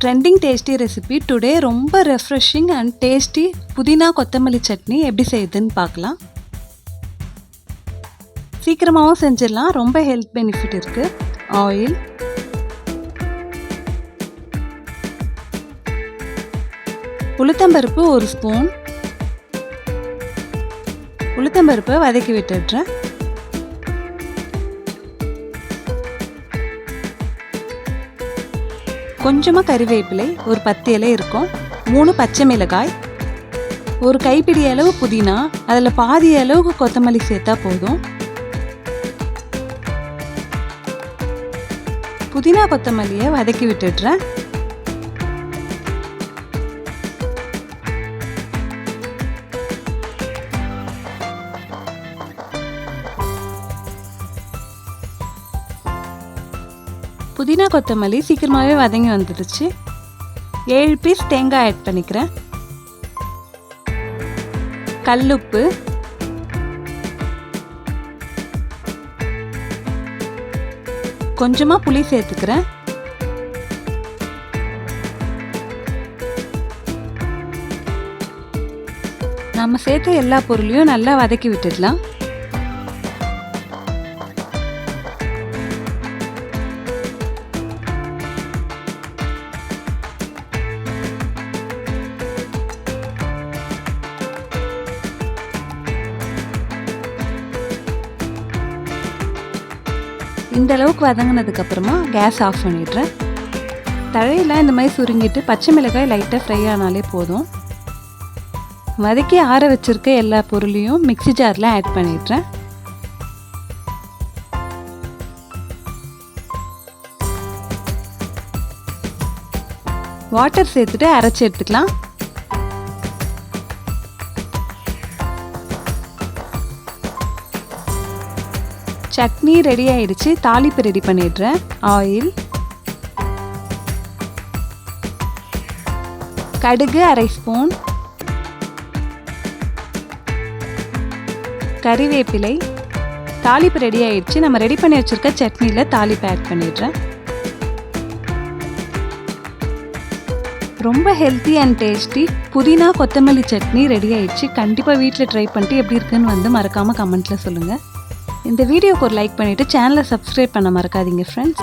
Trending tasty recipe today ரொம்ப refreshing and tasty புதினா கொத்தமல்லி சட்னி எப்படி செய்யுதுன்னு பார்க்கலாம். சீக்கிரமாகவும் செஞ்சிடலாம். ரொம்ப ஹெல்த் பெனிஃபிட் இருக்குது. ஆயில், உளுத்தம்பருப்பு 1 ஸ்பூன். உளுத்தம்பருப்பை வதக்கி விட்டுடுறேன். கொஞ்சமாக கறிவேப்பிலை, ஒரு 10 இலை இருக்கும். 3 பச்சை மிளகாய், ஒரு கைப்பிடி அளவு புதினா, அதில் பாதி அளவுக்கு கொத்தமல்லி சேர்த்தா போதும். புதினா கொத்தமல்லியை வதக்கி விட்டுடுறேன். புதினா கொத்தமல்லி சீக்கிரமாகவே வதங்கி வந்துடுச்சு. 7 பீஸ் தேங்காய் ஆட் பண்ணிக்கிறேன். கல்லுப்பு, கொஞ்சமாக புளி சேர்த்துக்கிறேன். நம்ம சேர்த்த எல்லா பொருளையும் நல்லா வதக்கி விட்டுடலாம். இந்த அளவுக்கு வதங்கினதுக்கு அப்புறமா கேஸ் ஆஃப் பண்ணிடுறேன். தழையெல்லாம் இந்த மாதிரி சுருங்கிட்டு பச்சை மிளகாய் லைட்டாக ஃப்ரை ஆனாலே போதும். வதக்கி ஆற வச்சிருக்க எல்லா பொருளையும் மிக்ஸி ஜாரில் ஆட் பண்ணிடுறேன். வாட்டர் சேர்த்துட்டு அரைச்சி எடுத்துக்கலாம். சட்னி ரெடி ஆயிடுச்சு. தாளிப்பு ரெடி பண்ணிடுறேன். ஆயில், கடுகு 1/2 ஸ்பூன், கறிவேப்பிலை, தாளிப்பு ரெடி ஆயிடுச்சு. நம்ம ரெடி பண்ணி வச்சிருக்க சட்னியில் தாளிப்பு ஆட் பண்ணிடுறேன். ரொம்ப ஹெல்த்தி அண்ட் டேஸ்டி புதினா கொத்தமல்லி சட்னி ரெடி ஆயிடுச்சு. கண்டிப்பாக வீட்டில் ட்ரை பண்ணிட்டு எப்படி இருக்குன்னு வந்து மறக்காமல் கமெண்ட்டில் சொல்லுங்கள். இந்த வீடியோக்கு ஒரு லைக் பண்ணிவிட்டு சேனலை சப்ஸ்கிரைப் பண்ண மறக்காதீங்க ஃப்ரெண்ட்ஸ்.